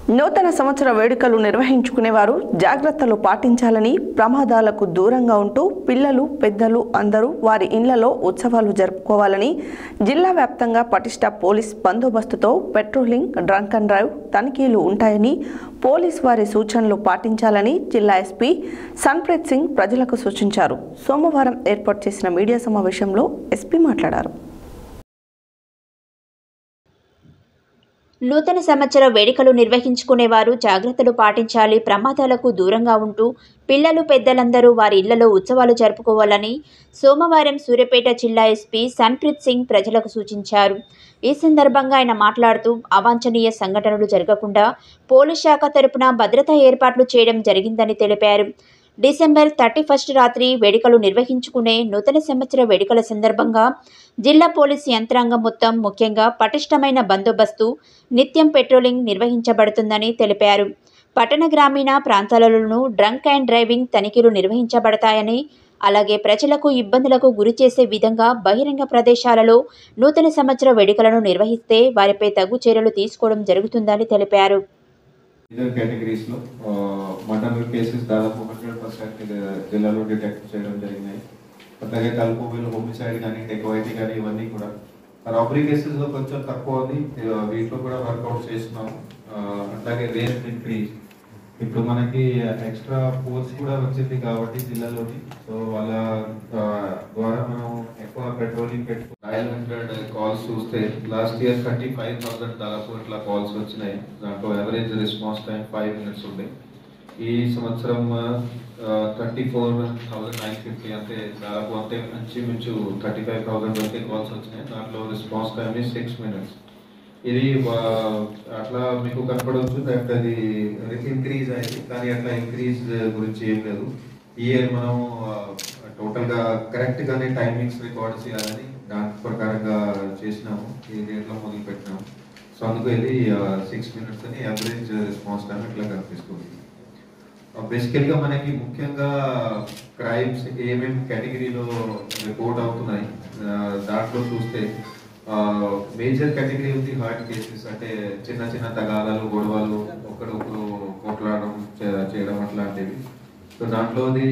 నూతన సంవత్సర వేడుకలు నిర్వహించుకునేవారు జాగ్రత్తలు పాటించాలని, ప్రమాదాలకు దూరంగా ఉంటూ పిల్లలు, పెద్దలు అందరూ వారి ఇళ్లలో ఉత్సవాలు జరుపుకోవాలని జిల్లా వ్యాప్తంగా పటిష్ట పోలీస్ బందోబస్తుతో పెట్రోలింగ్, డ్రంక్ అండ్ డ్రైవ్ తనిఖీలు ఉంటాయని, పోలీస్ వారి సూచనలు పాటించాలని జిల్లా ఎస్పీ సన్ప్రీత్ సింగ్ ప్రజలకు సూచించారు. సోమవారం ఏర్పాటు చేసిన మీడియా సమావేశంలో ఎస్పీ మాట్లాడారు. నూతన సంవత్సర వేడుకలు నిర్వహించుకునేవారు జాగ్రత్తలు పాటించాలి, ప్రమాదాలకు దూరంగా ఉంటూ పిల్లలు, పెద్దలందరూ వారి ఇళ్లలో ఉత్సవాలు జరుపుకోవాలని సోమవారం సూర్యాపేట జిల్లా ఎస్పీ సన్ప్రీత్ సింగ్ ప్రజలకు సూచించారు. ఈ సందర్భంగా ఆయన మాట్లాడుతూ అవాంఛనీయ సంఘటనలు జరగకుండా పోలీస్ శాఖ తరపున భద్రతా ఏర్పాట్లు చేయడం జరిగిందని తెలిపారు. డిసెంబర్ 31 రాత్రి వేడుకలు నిర్వహించుకునే నూతన సంవత్సర వేడుకల సందర్భంగా జిల్లా పోలీసు యంత్రాంగం మొత్తం ముఖ్యంగా పటిష్టమైన బందోబస్తు, నిత్యం పెట్రోలింగ్ నిర్వహించబడుతుందని తెలిపారు. పట్టణ, గ్రామీణ ప్రాంతాలలోనూ డ్రంక్ అండ్ డ్రైవింగ్ తనిఖీలు నిర్వహించబడతాయని, అలాగే ప్రజలకు ఇబ్బందులకు గురి చేసే విధంగా బహిరంగ ప్రదేశాలలో నూతన సంవత్సర వేడుకలను నిర్వహిస్తే వారిపై తగు చర్యలు తీసుకోవడం జరుగుతుందని తెలిపారు. కేటగిరీస్లో మర్డర్ కేసెస్ దాదాపు 100% జిల్లాలో డిటెక్ట్ చేయడం జరిగినాయి. అలాగే కల్పోబిల్, హోమిసైడ్ కానీ, డెకోయిటీ కానీ ఇవన్నీ కూడా. రాబరీ కేసెస్లో కొంచెం తక్కువ ఉంది, వీటిలో కూడా వర్కౌట్ చేస్తున్నాము. అట్లాగే రేట్ ఇంక్రీజ్, ఇప్పుడు మనకి ఎక్స్ట్రా ఫోర్స్ కూడా వచ్చింది కాబట్టి జిల్లాలోని, సో వాళ్ళ ద్వారా మనం ఎక్కువ పెట్రోలింగ్ పెట్టుకుని 900 కాల్స్ చూస్తే లాస్ట్ ఇయర్ 35,000 దాదాపు ఇట్లా కాల్స్ వచ్చినాయి. దాంట్లో ఎవరేజ్ రెస్పాన్స్ టైం 5 minutes ఉంది. ఈ సంవత్సరం 34,950 అంటే దాదాపు అంతే మించు 35,000 వరకే కాల్స్ వచ్చినాయి. దాంట్లో రెస్పాన్స్ టైం 6 minutes. ఇది అట్లా మీకు కనపడవచ్చు దట్ అది ఇంక్రీజ్ అయింది, కానీ అట్లా ఇంక్రీజ్ గురించి ఏం లేదు. ఈ ఇయర్ మనం టోటల్గా కరెక్ట్గానే టైమింగ్స్ రికార్డ్ చేయాలని దాని ప్రకారంగా చేసినాము. ఈ డేట్లో మొదలు పెట్టినాము. సో అందుకు ఇది 6 minutes అని యావరేజ్ రెస్పాన్స్ టైం ఇట్లా కనిపిస్తుంది. బేసికల్గా మనకి ముఖ్యంగా క్రైమ్స్ ఏమేమి కేటగిరీలో రిపోర్ట్ అవుతున్నాయి దాంట్లో చూస్తే మేజర్ కేటగిరీ ఉంది హార్ట్ కేసెస్, అంటే చిన్న చిన్న తగాదాలు, గొడవలు, ఒకరొకరు కొట్లాడడం చేయడం అట్లాంటివి. సో దాంట్లోది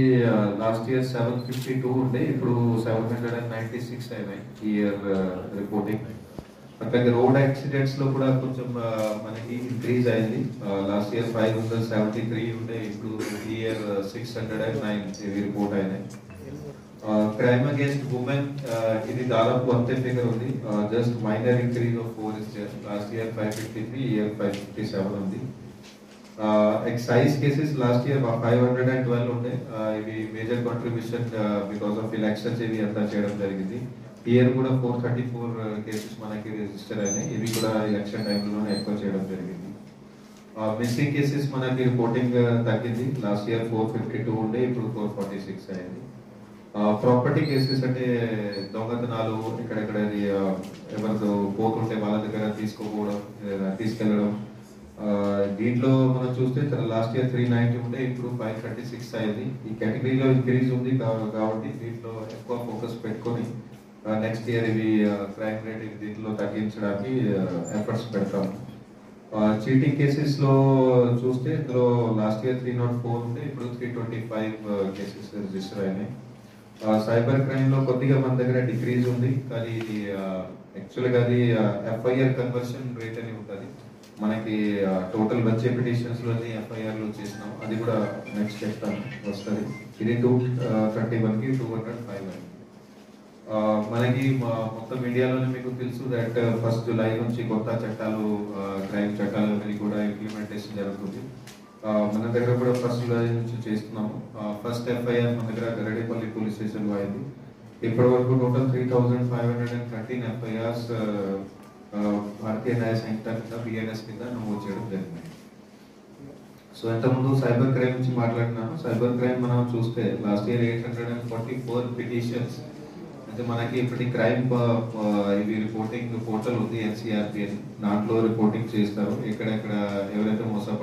లాస్ట్ ఇయర్ 752 ఉండే, ఇప్పుడు 796 అయినాయి ఈ ఇయర్ రిపోర్టింగ్. అట్లాగే రోడ్ యాక్సిడెంట్స్ లో కూడా కొంచెం మనకి ఇంక్రీజ్ అయింది. లాస్ట్ ఇయర్ 573 ఉండే, ఇప్పుడు ఈ ఇయర్ 609 ఇవి రిపోర్ట్ అయినాయి. క్రైమ్ అగేన్స్ట్ ఉమెన్ ఇది దాదాపు అంతే ఫిగర్ ఉంది, just minor increase of 4 is there. Last year 553, ఈ ఇయర్ 557 ఉంది. ఎక్సైజ్ కేసెస్ లాస్ట్ ఇయర్ 512 ఉండే, ఇవి major contribution because of elections ఇవి అంతా చేయడం జరిగింది. ఈ ఇయర్ కూడా 434 కేసెస్ మనకి రిజిస్టర్ అయినాయి, ఇవి కూడా ఎలక్షన్ టైంలోనే ఎక్కువ చేయడం జరిగింది. మిస్సింగ్ కేసెస్ మనకి రిపోర్టింగ్ తగ్గింది, లాస్ట్ ఇయర్ 452 ఉండే, ఇప్పుడు 446 అయింది. ప్రాపర్టీ కేసెస్ అంటే దొంగతనాలు, ఎక్కడెక్కడ ఎవరితో పోతుంటే వాళ్ళ దగ్గర తీసుకోపోవడం, తీసుకెళ్ళడం, దీంట్లో మనం చూస్తే లాస్ట్ ఇయర్ 390 ఉంటే, ఇప్పుడు 536 అయింది. ఈ కేటగిరీలో ఇంక్రీజ్ ఉంది కాబట్టి దీంట్లో ఎక్కువ ఫోకస్ పెట్టుకొని నెక్స్ట్ ఇయర్ ఇవి క్రైమ్ రేట్ దీంట్లో తగ్గించడానికి ఎఫర్ట్స్ పెడతాము. చీటింగ్ కేసెస్ లో చూస్తే ఇందులో లాస్ట్ ఇయర్ 304 ఉంటే, ఇప్పుడు 325 కేసెస్ రిజిస్టర్ అయినాయి. సైబర్ క్రైమ్ లో కొద్దిగా మన దగ్గర డిక్రీజ్ ఉంది, కానీ ఇది యాక్చువల్గా అది ఎఫ్ఐఆర్ కన్వర్షన్ రేట్ అని ఉంటుంది మనకి. టోటల్ వచ్చే పిటిషన్స్ లోని ఎఫ్ఐఆర్లు చేసినాం, అది కూడా నెక్స్ట్ చెప్తాను వస్తుంది. ఇది 231కి 205 అని మనకి మొత్తం ఇండియాలోనే మీకు తెలుసు దట్ 1 జూలై నుంచి కొత్త చట్టాలు, క్రైమ్ చట్టాలు అనేది కూడా ఇంప్లిమెంటేషన్ జరుగుతుంది. మన దగ్గర కూడా 1 జూలై నుంచి చేస్తున్నాము. ఫస్ట్ ఎఫ్ఐఆర్ మన దగ్గర గరడేపల్లి పోలీస్ స్టేషన్లో అయింది. ఇప్పటి వరకు టోటల్ 3,513 ఎఫ్ఐఆర్స్ భారతీయ న్యాయ సంహిత కింద, బిఎన్ఎస్ కింద నమోదు చేయడం జరిగింది. సో ఇంతకుముందు సైబర్ క్రైమ్ నుంచి మాట్లాడినాను. సైబర్ క్రైమ్ మనం చూస్తే లాస్ట్ ఇయర్ 844 పిటిషన్స్, అయితే మనకి ఇప్పటి క్రైమ్ ఇవి రిపోర్టింగ్ పోర్టల్ ఉంది NCRP అని, దాంట్లో రిపోర్టింగ్ చేస్తారు ఎక్కడెక్కడ ఎవరైతే మోస